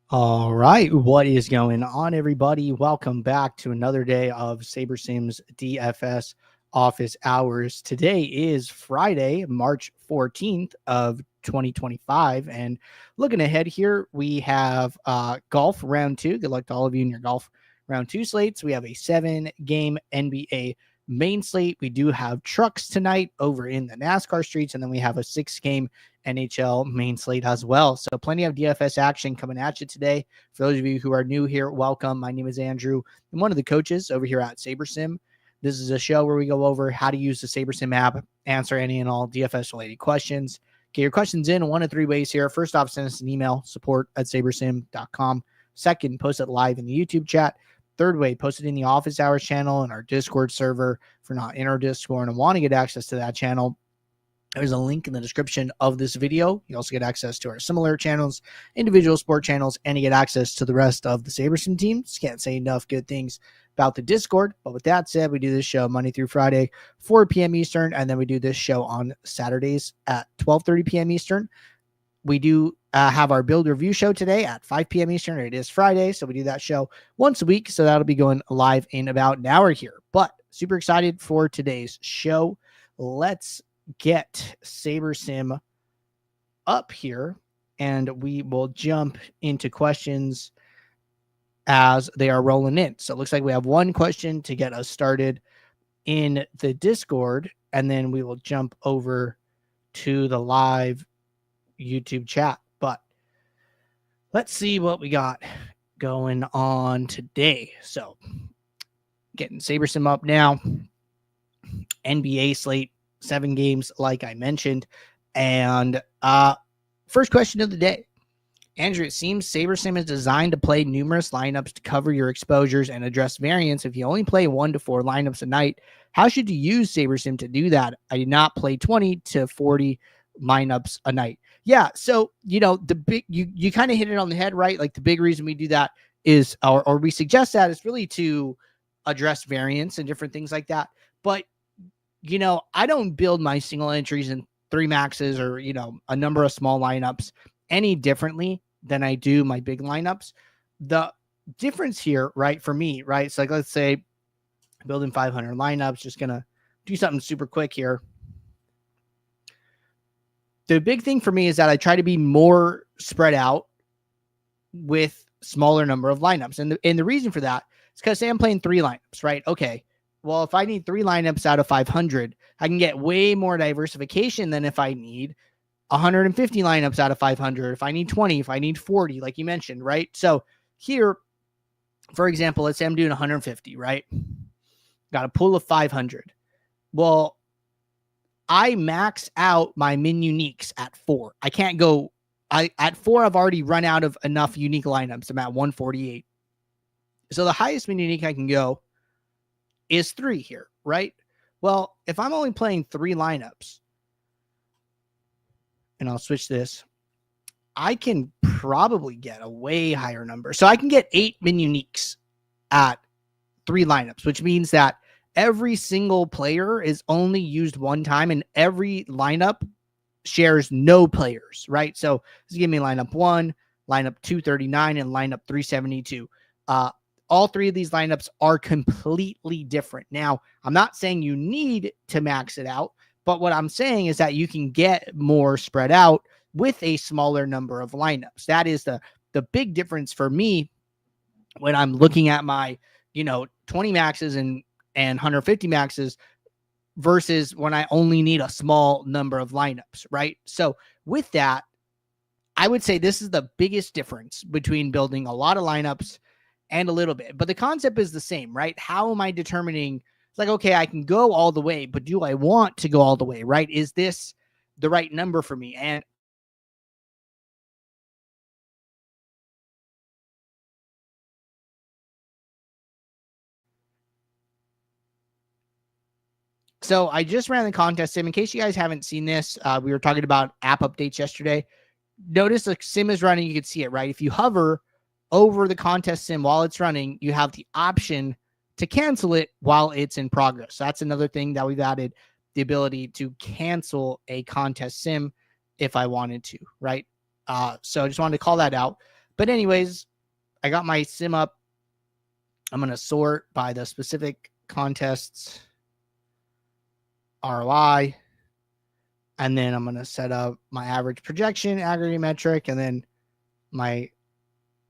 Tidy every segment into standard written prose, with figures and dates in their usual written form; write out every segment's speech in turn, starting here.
All right, what is going on, everybody? Welcome back to another day of SaberSim's DFS office hours. Today is Friday, March 14th of 2025, and looking ahead here, we have golf round two. Good luck to all of you in your golf round two slates. We have a 7-game NBA main slate. We do have trucks tonight over in the NASCAR streets, and then we have a 6-game NHL main slate as well. So plenty of DFS action coming at you today. For those of you who are new here, welcome. My name is Andrew. I'm one of the coaches over here at SaberSim. This is a show where we go over how to use the SaberSim app, answer any and all DFS related questions. Get your questions in one of three ways here. First off, send us an email, support@sabersim.com. Second, post it live in the YouTube chat. Third way, post it in the office hours channel and our Discord server. If you're not in our Discord and want to get access to that channel, there's a link in the description of this video. You also get access to our similar channels, individual sport channels, and you get access to the rest of the SaberSim team. Just can't say enough good things about the Discord. But with that said, we do this show Monday through Friday, 4 p.m. Eastern, and then we do this show on Saturdays at 12:30 p.m. Eastern. We do have our build review show today at 5 p.m. Eastern. It is Friday, so we do that show once a week. So that'll be going live in about an hour here. But super excited for today's show. Let's get SaberSim up here, and we will jump into questions as they are rolling in. So it looks like we have one question to get us started in the Discord, and then we will jump over to the live YouTube chat. But let's see what we got going on today. So getting SaberSim up now. NBA slate, 7 games, like I mentioned. And first question of the day. Andrew, it seems SaberSim is designed to play numerous lineups to cover your exposures and address variance. If you only play 1 to 4 lineups a night, how should you use SaberSim to do that? I do not play 20 to 40 lineups a night. Yeah, so the big you kind of hit it on the head, right? Like the big reason we do that is, or we suggest that, is really to address variance and different things like that. But I don't build my single entries in 3 maxes or, a number of small lineups any differently than I do my big lineups. The difference here, right, for me, right? So like, let's say building 500 lineups, just going to do something super quick here. The big thing for me is that I try to be more spread out with smaller number of lineups. And the reason for that is because, say I'm playing 3 lineups, right? Okay. Well, if I need 3 lineups out of 500, I can get way more diversification than if I need 150 lineups out of 500. If I need 20, if I need 40, like you mentioned, right? So here, for example, let's say I'm doing 150, right? Got a pool of 500. Well, I max out my min uniques at 4. I can't go, at 4, I've already run out of enough unique lineups. I'm at 148. So the highest min unique I can go is 3 here, right? Well, if I'm only playing 3 lineups, and I'll switch this, I can probably get a way higher number. So I can get 8 min uniques at 3 lineups, which means that every single player is only used one time, and every lineup shares no players, right? So this give me lineup 1, lineup 239, and lineup 372. All 3 of these lineups are completely different. Now, I'm not saying you need to max it out, but what I'm saying is that you can get more spread out with a smaller number of lineups. That is the big difference for me when I'm looking at my, 20 maxes and 150 maxes versus when I only need a small number of lineups, right? So with that, I would say this is the biggest difference between building a lot of lineups and a little bit. But the concept is the same, right? How am I determining? It's like, okay, I can go all the way, but do I want to go all the way, right? Is this the right number for me? And so I just ran the contest sim. In case you guys haven't seen this, we were talking about app updates yesterday. Notice the sim is running. You can see it, right? If you hover over the contest sim while it's running, you have the option to cancel it while it's in progress. So that's another thing that we've added, the ability to cancel a contest sim if I wanted to, right? So I just wanted to call that out. But anyways, I got my sim up. I'm going to sort by the specific contests ROI. And then I'm going to set up my average projection, aggregate metric, and then my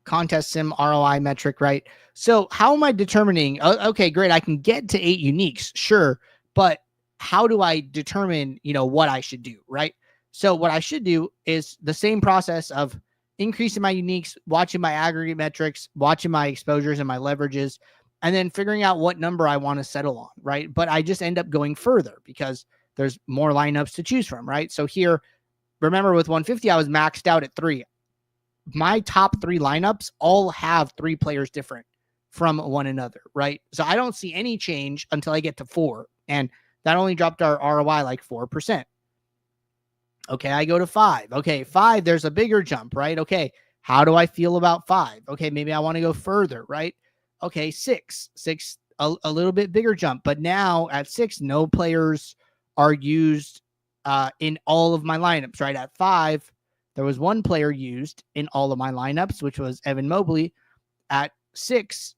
contest sim ROI metric, right? So how am I determining, okay, great, I can get to 8 uniques, sure, but how do I determine, what I should do, right? So what I should do is the same process of increasing my uniques, watching my aggregate metrics, watching my exposures and my leverages, and then figuring out what number I want to settle on, right? But I just end up going further because there's more lineups to choose from, right? So here, remember with 150, I was maxed out at 3. My top 3 lineups all have 3 players different from one another, right? So I don't see any change until I get to 4. And that only dropped our ROI like 4%. Okay, I go to 5. Okay, 5, there's a bigger jump, right? Okay, how do I feel about 5? Okay, maybe I want to go further, right? Okay, 6, a little bit bigger jump. But now at 6, no players are used in all of my lineups, right? At 5, there was 1 player used in all of my lineups, which was Evan Mobley. At 6,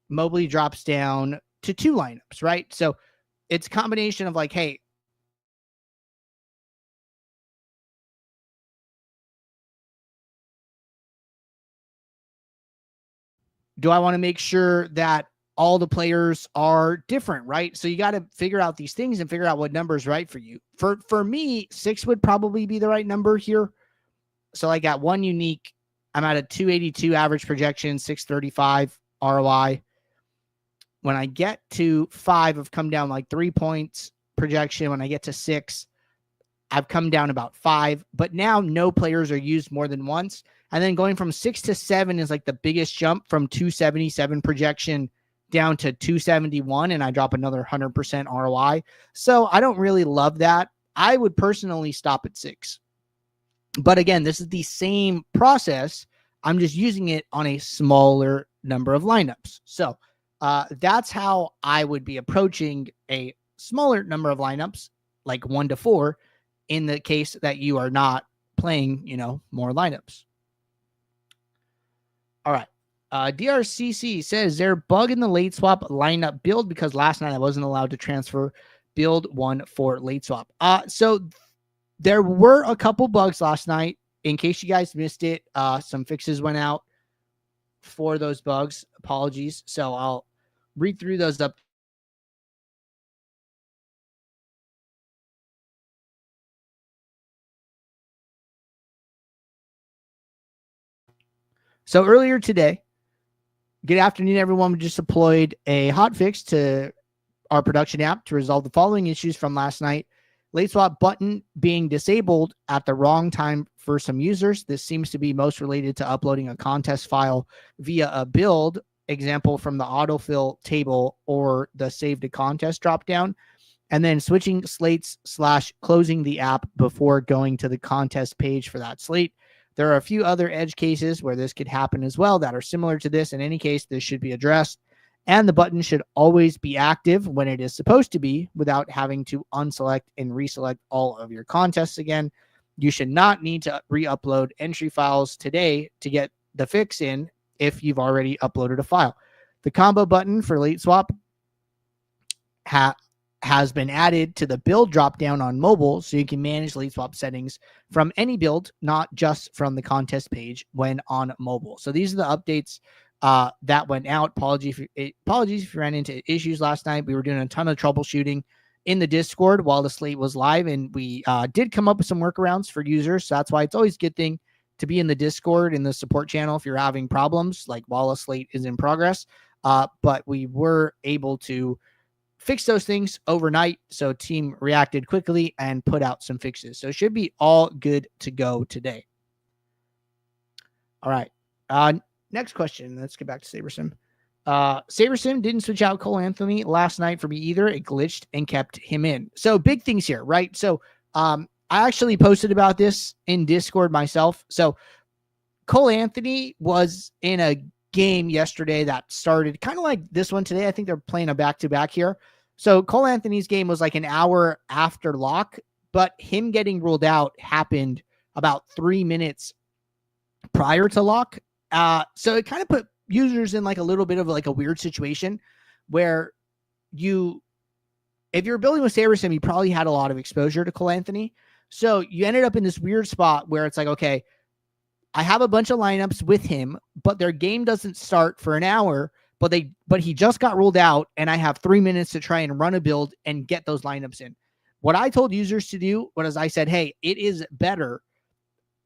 Mobley drops down to 2 lineups, right? So it's a combination of like, hey, do I want to make sure that all the players are different, right? So you got to figure out these things and figure out what number is right for you. For me, 6 would probably be the right number here. So I got 1 unique. I'm at a 282 average projection, 635 ROI. When I get to 5, I've come down like 3 points projection. When I get to 6, I've come down about 5. But now no players are used more than once. And then going from 6 to 7 is like the biggest jump from 277 projection down to 271. And I drop another 100% ROI. So I don't really love that. I would personally stop at 6. But again, this is the same process. I'm just using it on a smaller number of lineups. So that's how I would be approaching a smaller number of lineups, like 1 to 4, in the case that you are not playing, more lineups. All right. DRCC says there bug in the late swap lineup build because last night I wasn't allowed to transfer build 1 for late swap. So there were a couple bugs last night. In case you guys missed it, some fixes went out for those bugs. Apologies. So I'll read through those up. So earlier today, good afternoon, everyone. We just deployed a hotfix to our production app to resolve the following issues from last night. Late swap button being disabled at the wrong time for some users. This seems to be most related to uploading a contest file via a build, example from the autofill table or the save to contest dropdown, and then switching slates / closing the app before going to the contest page for that slate. There are a few other edge cases where this could happen as well that are similar to this. In any case, this should be addressed. And the button should always be active when it is supposed to be without having to unselect and reselect all of your contests again. You should not need to re-upload entry files today to get the fix in if you've already uploaded a file. The combo button for late swap has been added to the build dropdown on mobile, so you can manage late swap settings from any build, not just from the contest page when on mobile. So these are the updates that went out. Apologies if you ran into issues last night. We were doing a ton of troubleshooting in the Discord while the slate was live, and we did come up with some workarounds for users. So that's why it's always a good thing to be in the Discord, in the support channel, if you're having problems, like while a slate is in progress. But we were able to fix those things overnight. So team reacted quickly and put out some fixes. So it should be all good to go today. All right. Next question. Let's get back to SaberSim. SaberSim didn't switch out Cole Anthony last night for me either. It glitched and kept him in. So big things here, right? So I actually posted about this in Discord myself. So Cole Anthony was in a game yesterday that started kind of like this one today. I think they're playing a back-to-back here. So Cole Anthony's game was like an hour after lock, but him getting ruled out happened about 3 minutes prior to lock. So it kind of put users in like a little bit of like a weird situation where if you're building with SaberSim, you probably had a lot of exposure to Cole Anthony. So you ended up in this weird spot where it's like, okay, I have a bunch of lineups with him, but their game doesn't start for an hour, but he just got ruled out, and I have 3 minutes to try and run a build and get those lineups in. What I told users to do was I said, hey, it is better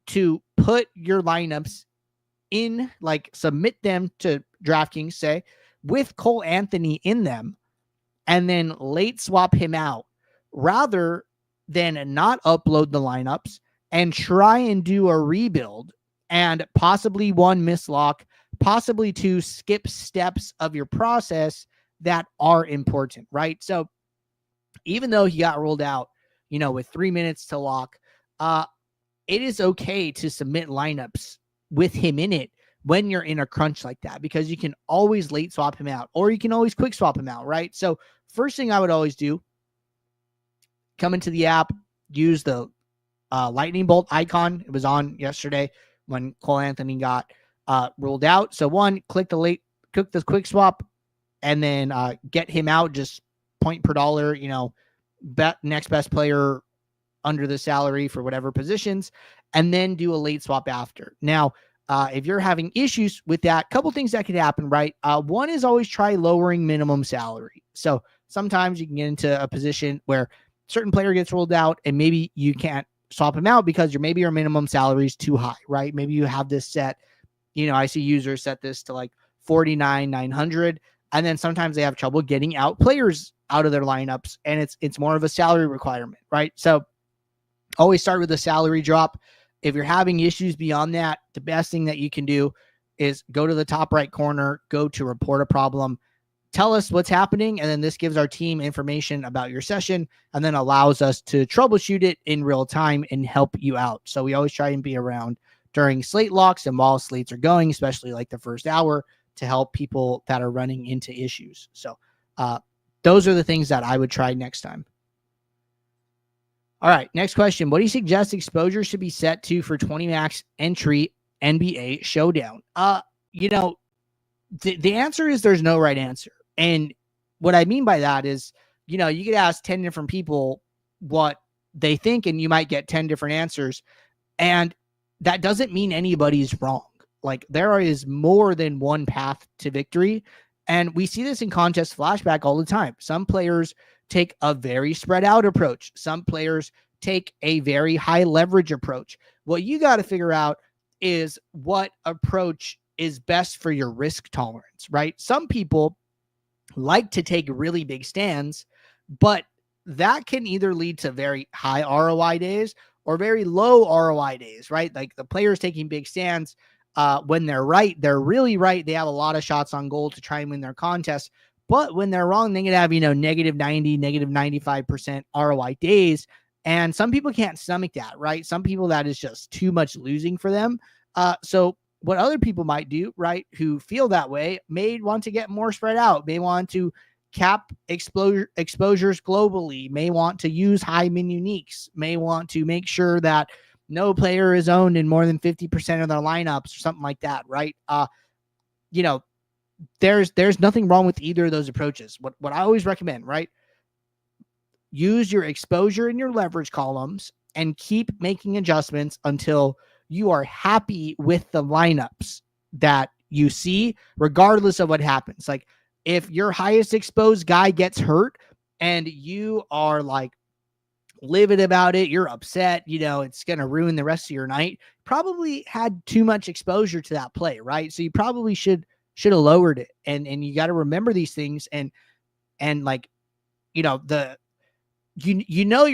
to put your lineups in, like submit them to DraftKings, say, with Cole Anthony in them, and then late swap him out rather than not upload the lineups and try and do a rebuild and possibly one mislock, possibly two skip steps of your process that are important, right? So even though he got ruled out, with 3 minutes to lock, it is okay to submit lineups with him in it when you're in a crunch like that, because you can always late swap him out, or you can always quick swap him out, right? So first thing I would always do, come into the app, use the lightning bolt icon. It was on yesterday when Cole Anthony got ruled out. So one, click the quick swap, and then get him out, just point per dollar, bet next best player under the salary for whatever positions, and then do a late swap after. Now, if you're having issues with that, couple things that could happen, right? One is always try lowering minimum salary. So sometimes you can get into a position where certain player gets ruled out and maybe you can't swap him out because maybe your minimum salary is too high, right? Maybe you have this set, I see users set this to like 49,900, and then sometimes they have trouble getting out players out of their lineups, and it's more of a salary requirement, right? So always start with a salary drop. If you're having issues beyond that, the best thing that you can do is go to the top right corner, go to report a problem, tell us what's happening, and then this gives our team information about your session and then allows us to troubleshoot it in real time and help you out. So we always try and be around during slate locks and while slates are going, especially like the first hour, to help people that are running into issues. So those are the things that I would try next time. All right, next question. What do you suggest exposure should be set to for 20 max entry NBA showdown? The answer is there's no right answer. And what I mean by that is, you could ask 10 different people what they think, and you might get 10 different answers. And that doesn't mean anybody's wrong. Like, there is more than one path to victory. And we see this in contest flashback all the time. Some players take a very spread out approach. Some players take a very high leverage approach. What you got to figure out is what approach is best for your risk tolerance, right? Some people like to take really big stands, but that can either lead to very high ROI days or very low ROI days, right? Like the players taking big stands, when they're right, they're really right. They have a lot of shots on goal to try and win their contest. But when they're wrong, they can have, negative 90, negative 95% ROI days. And some people can't stomach that, right? Some people, that is just too much losing for them. So what other people might do, right, who feel that way, may want to get more spread out, may want to cap exposures globally, may want to use high min uniques, may want to make sure that no player is owned in more than 50% of their lineups or something like that, right? There's nothing wrong with either of those approaches. What I always recommend, right? Use your exposure in your leverage columns and keep making adjustments until you are happy with the lineups that you see, regardless of what happens. Like, if your highest exposed guy gets hurt and you are like livid about it, you're upset, it's going to ruin the rest of your night, probably had too much exposure to that play, right? So you probably should have lowered it. And you got to remember these things and like, your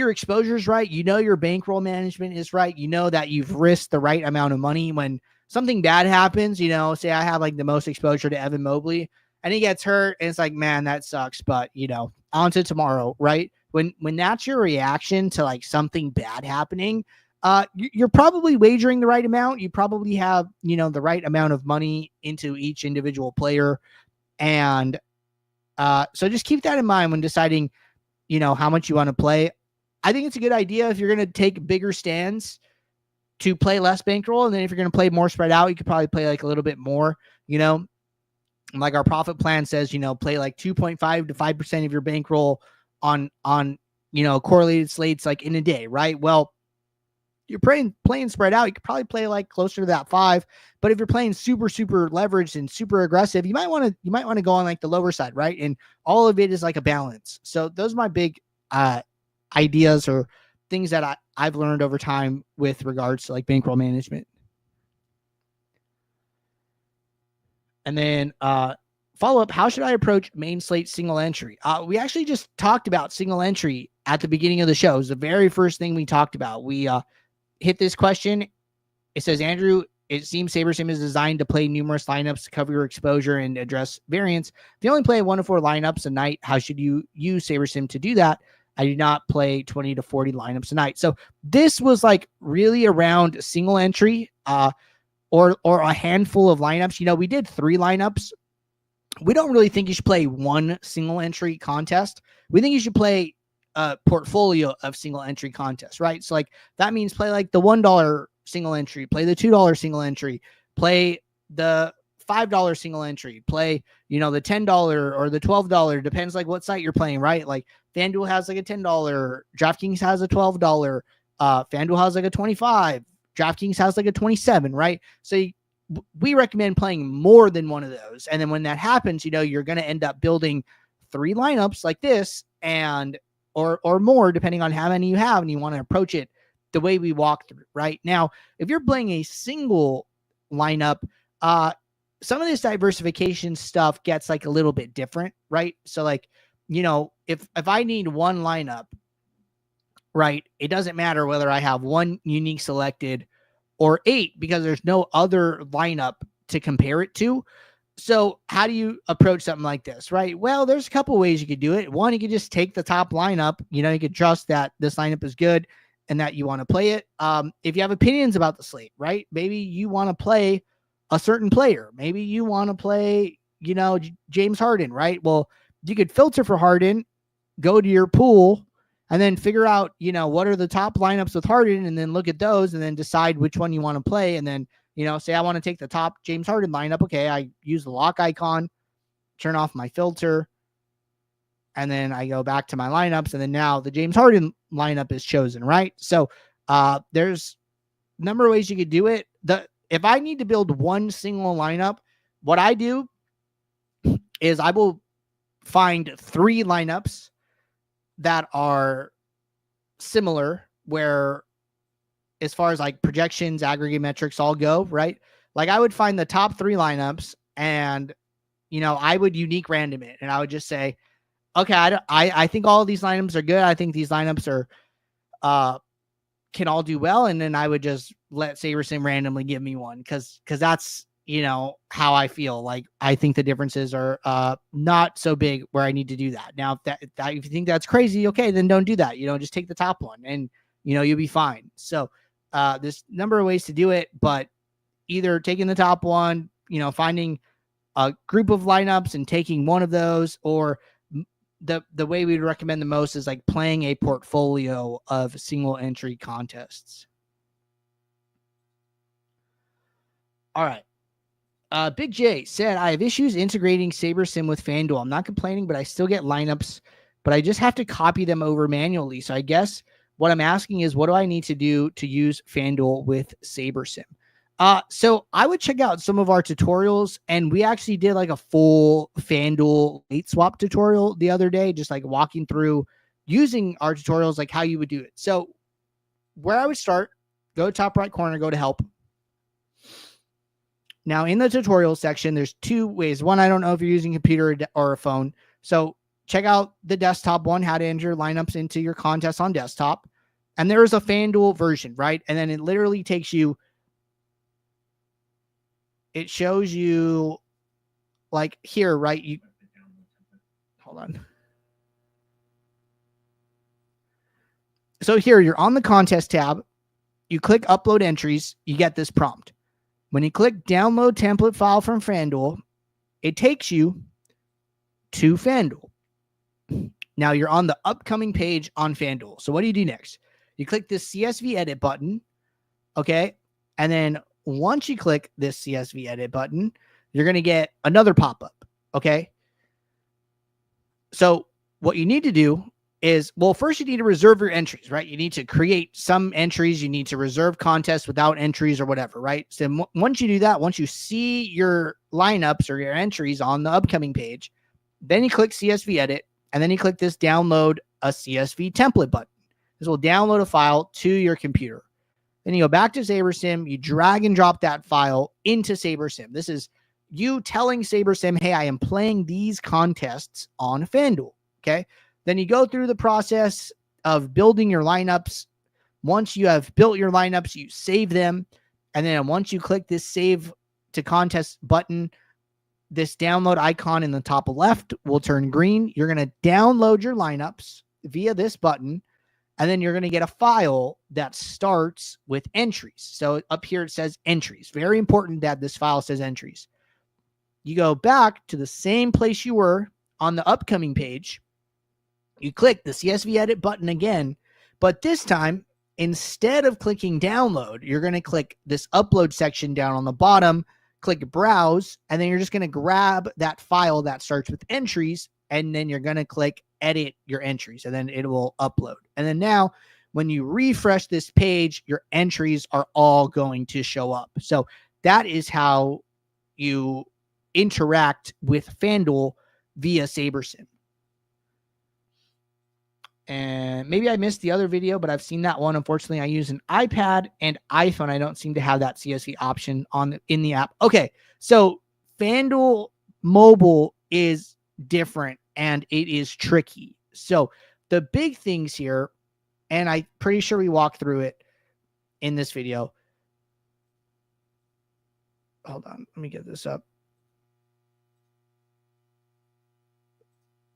exposure is right. Your bankroll management is right. That you've risked the right amount of money when something bad happens. Say I have like the most exposure to Evan Mobley and he gets hurt and it's like, man, that sucks. But, on to tomorrow, right? When that's your reaction to like something bad happening, you're probably wagering the right amount. You probably have, the right amount of money into each individual player. And so just keep that in mind when deciding, how much you want to play. I think it's a good idea if you're going to take bigger stands to play less bankroll. And then if you're going to play more spread out, you could probably play like a little bit more, like our profit plan says, play like 2.5 to 5% of your bankroll on correlated slates like in a day, right? Well, you're playing spread out, you could probably play like closer to that 5. But if you're playing super leveraged and super aggressive, you might want to go on like the lower side, right? And all of it is like a balance. So those are my big ideas or things that I've learned over time with regards to like bankroll management. And then follow up, how should I approach main slate single entry? We actually just talked about single entry at the beginning of the show. It was the very first thing we talked about. We hit this question. It says, Andrew, it seems SaberSim is designed to play numerous lineups to cover your exposure and address variance. If you only play 1 to 4 lineups a night, how should you use SaberSim to do that? I do not play 20 to 40 lineups a night. So this was like really around single entry or a handful of lineups. We did 3 lineups. We don't really think you should play one single entry contest. We think you should play a portfolio of single entry contests, right? So like that means play like the $1 single entry, play the $2 single entry, play the $5 single entry, play, the $10 or the $12, depends like what site you're playing, right? Like FanDuel has like a $10, DraftKings has a $12, FanDuel has like a $25, DraftKings has like a $27, right? So we recommend playing more than one of those. And then when that happens, you're going to end up building 3 lineups like this and or more, depending on how many you have, and you want to approach it the way we walk through right now. If you're playing a single lineup, some of this diversification stuff gets like a little bit different, right? So like, if I need one lineup, right, it doesn't matter whether I have one unique selected or 8 because there's no other lineup to compare it to. So how do you approach something like this, right? Well, there's a couple ways you could do it. One, you could just take the top lineup. You could trust that this lineup is good and that you want to play it. If you have opinions about the slate, right? Maybe you want to play a certain player. Maybe you want to play, James Harden, right? Well, you could filter for Harden, go to your pool, and then figure out, what are the top lineups with Harden, and then look at those and then decide which one you want to play. And then, say I want to take the top James Harden lineup. Okay, I use the lock icon, turn off my filter, and then I go back to my lineups, and then now the James Harden lineup is chosen, right? So there's a number of ways you could do it. If I need to build one single lineup, what I do is I will find 3 lineups that are similar, where as far as like projections, aggregate metrics all go, right? Like I would find the top 3 lineups and, I would unique random it. And I would just say, okay, I think all of these lineups are good. I think these lineups are, can all do well. And then I would just let SaberSim randomly give me one. Cause that's, how I feel. Like I think the differences are not so big where I need to do that. Now, if you think that's crazy, okay, then don't do that. Just take the top one and, you'll be fine. So there's a number of ways to do it, but either taking the top one, finding a group of lineups and taking one of those, or the way we'd recommend the most is like playing a portfolio of single entry contests. All right. Big J said, I have issues integrating SaberSim with FanDuel. I'm not complaining, but I still get lineups, but I just have to copy them over manually. So I guess what I'm asking is, what do I need to do to use FanDuel with SaberSim? So I would check out some of our tutorials, and we actually did like a full FanDuel late swap tutorial the other day, just like walking through using our tutorials, like how you would do it. So where I would start, go to top right corner, go to help. Now, in the tutorial section, there's 2 ways. One, I don't know if you're using a computer or a phone. So check out the desktop one, how to enter lineups into your contest on desktop. And there is a FanDuel version, right? And then it literally takes you, it shows you like here, right? Hold on. So here, you're on the contest tab. You click upload entries. You get this prompt. When you click download template file from FanDuel, it takes you to FanDuel. Now you're on the upcoming page on FanDuel. So what do you do next? You click this CSV edit button. Okay. And then once you click this CSV edit button, you're going to get another pop-up. Okay. So what you need to do is, well, first you need to reserve your entries, right? You need to create some entries. You need to reserve contests without entries or whatever, right? So once you do that, once you see your lineups or your entries on the upcoming page, then you click CSV edit, and then you click this download a CSV template button. This will download a file to your computer. Then you go back to SaberSim, you drag and drop that file into SaberSim. This is you telling SaberSim, hey, I am playing these contests on FanDuel. Okay. Then you go through the process of building your lineups. Once you have built your lineups, you save them. And then once you click this save to contest button, this download icon in the top left will turn green. You're going to download your lineups via this button. And then you're going to get a file that starts with entries. So up here it says entries. Very important that this file says entries. You go back to the same place you were on the upcoming page. You click the CSV edit button again, but this time, instead of clicking download, you're going to click this upload section down on the bottom, click browse, and then you're just going to grab that file that starts with entries, and then you're going to click edit your entries, and then it will upload. And then now, when you refresh this page, your entries are all going to show up. So that is how you interact with FanDuel via SaberSim. And maybe I missed the other video, but I've seen that one. Unfortunately, I use an iPad and iPhone. I don't seem to have that CSV option in the app. Okay, so FanDuel mobile is different and it is tricky. So the big things here, and I'm pretty sure we walked through it in this video. Hold on, let me get this up.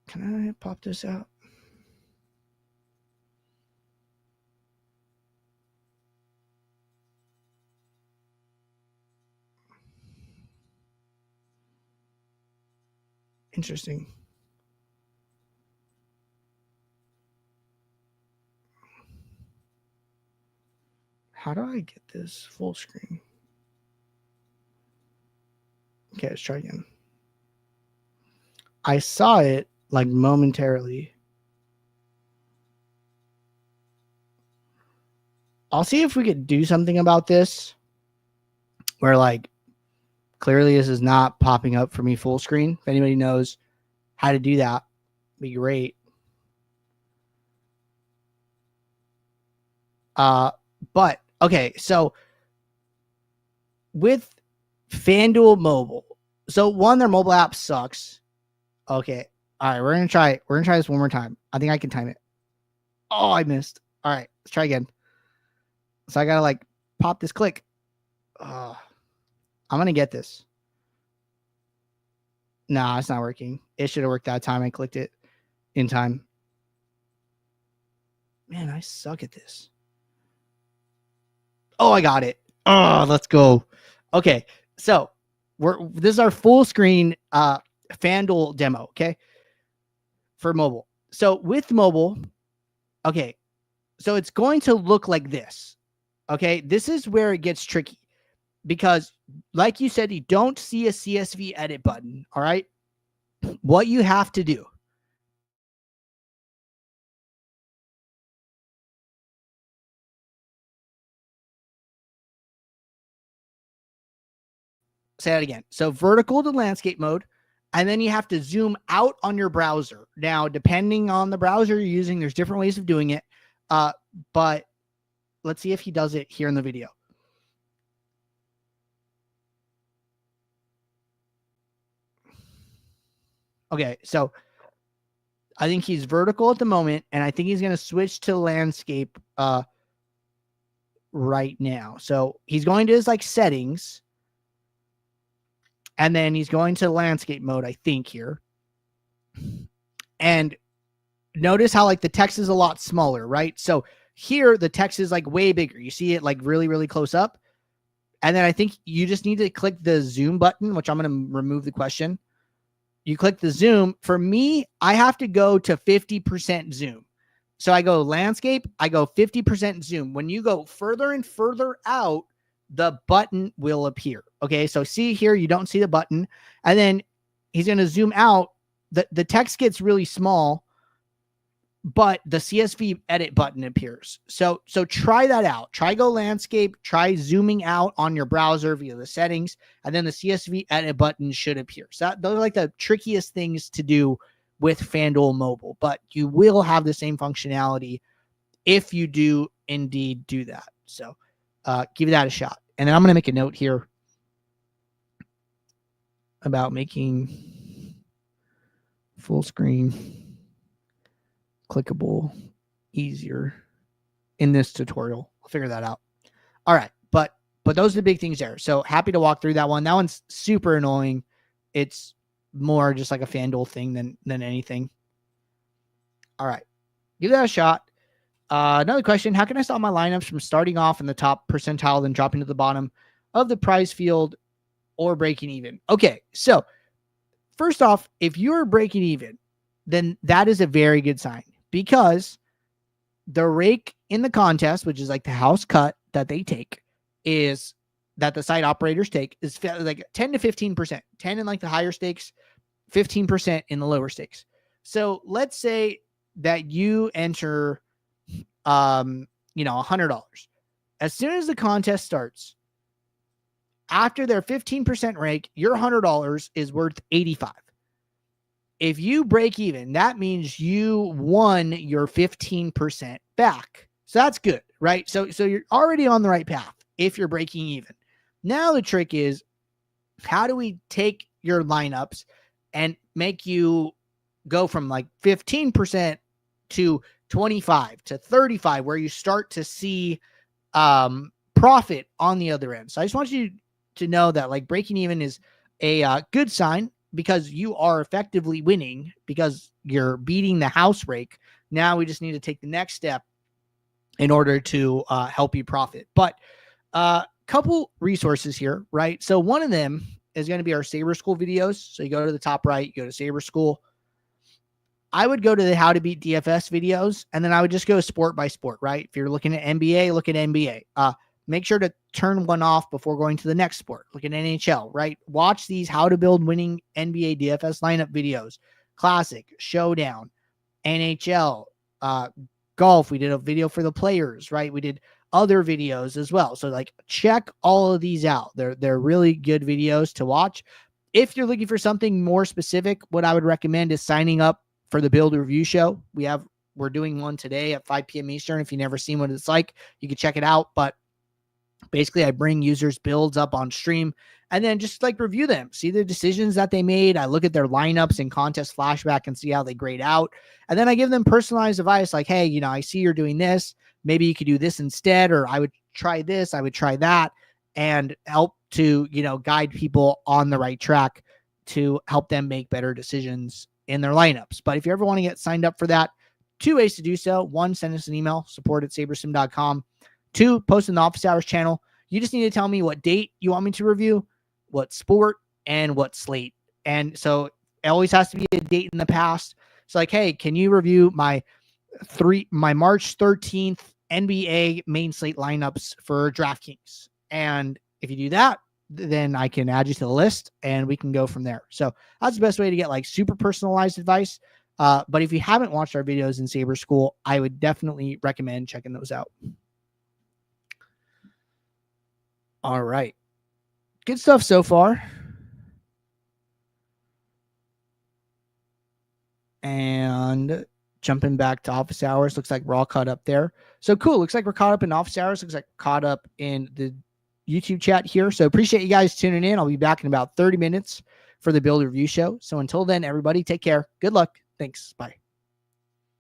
Can I pop this out? Interesting. How do I get this full screen? Okay, let's try again. I saw it like momentarily. I'll see if we could do something about this where like clearly this is not popping up for me full screen. If anybody knows how to do that, it'd be great. But okay, so with FanDuel mobile, so one, their mobile app sucks. Okay. All right, we're gonna try this one more time. I think I can time it. Oh, I missed. All right, let's try again. So I gotta like pop this click. I'm gonna get this. Nah, it's not working. It should have worked that time. I clicked it in time. Man, I suck at this. Oh, I got it. Oh, let's go. Okay, so this is our full screen FanDuel demo, okay? For mobile. So with mobile, okay, so it's going to look like this. Okay, this is where it gets tricky because, like you said, you don't see a CSV edit button. All right, what you have to do. Say that again. So vertical to landscape mode, and then you have to zoom out on your browser. Now, depending on the browser you're using, there's different ways of doing it. But let's see if he does it here in the video. Okay, so I think he's vertical at the moment, and I think he's going to switch to landscape right now. So he's going to his like settings, and then he's going to landscape mode, I think, here. And notice how like the text is a lot smaller, right? So here the text is like way bigger. You see it like really, really close up. And then I think you just need to click the zoom button, which I'm going to remove the question. You click the zoom. For me, I have to go to 50% zoom So I go landscape, I go 50% zoom. When you go further and further out, the button will appear. Okay, so see here, you don't see the button. And then he's going to zoom out. The text gets really small, but the CSV edit button appears. So try that out. Try go landscape, try zooming out on your browser via the settings, and then the CSV edit button should appear. So those are like the trickiest things to do with FanDuel Mobile, but you will have the same functionality if you do indeed do that. So give that a shot. And then I'm going to make a note here about making full screen clickable easier in this tutorial. I'll figure that out. All right. But those are the big things there. So happy to walk through that one. That one's super annoying. It's more just like a FanDuel thing than anything. All right. Give that a shot. Another question. How can I stop my lineups from starting off in the top percentile, then dropping to the bottom of the prize field or breaking even? Okay. So first off, if you're breaking even, then that is a very good sign, because the rake in the contest, which is like the house cut that they take, is that the site operators take, is like 10 to 15%, 10 in like the higher stakes, 15% in the lower stakes. So let's say that you enter, $100. As soon as the contest starts, after their 15% rake, your $100 is worth 85. If you break even, that means you won your 15% back. So that's good, right? So you're already on the right path if you're breaking even. Now the trick is, how do we take your lineups and make you go from like 15% to 25 to 35, where you start to see profit on the other end? So I just want you to know that like breaking even is a good sign, because you are effectively winning because you're beating the house rake. Now we just need to take the next step in order to help you profit. But couple resources here, right? So one of them is going to be our Saber School videos. So you go to the top right, you go to Saber School. I would go to the How to Beat DFS videos, and then I would just go sport by sport, right? If you're looking at NBA, look at NBA. Make sure to turn one off before going to the next sport. Look at NHL, right? Watch these how to build winning NBA DFS lineup videos. Classic, Showdown, NHL, golf. We did a video for the players, right? We did other videos as well. So like check all of these out. They're really good videos to watch. If you're looking for something more specific, what I would recommend is signing up for the Build Review Show. We're doing one today at 5 p.m. Eastern. If you've never seen what it's like, you can check it out. But basically, I bring users' builds up on stream and then just like review them, see the decisions that they made. I look at their lineups and contest flashback and see how they grade out. And then I give them personalized advice like, hey, I see you're doing this. Maybe you could do this instead, or I would try this, I would try that, and help to, guide people on the right track to help them make better decisions in their lineups. But if you ever want to get signed up for that, 2 ways to do so. 1, send us an email, support@sabersim.com. 2, post in the office hours channel. You just need to tell me what date you want me to review, what sport, and what slate. And so it always has to be a date in the past. So like, hey, can you review my March 13th NBA main slate lineups for DraftKings? And if you do that, then I can add you to the list and we can go from there. So that's the best way to get like super personalized advice. But if you haven't watched our videos in Saber School, I would definitely recommend checking those out. All right. Good stuff so far. And jumping back to office hours, looks like we're all caught up there. So cool. Looks like we're caught up in office hours. Looks like caught up in the YouTube chat here. So appreciate you guys tuning in. I'll be back in about 30 minutes for the Build Review Show. So until then, everybody, take care. Good luck. Thanks. Bye.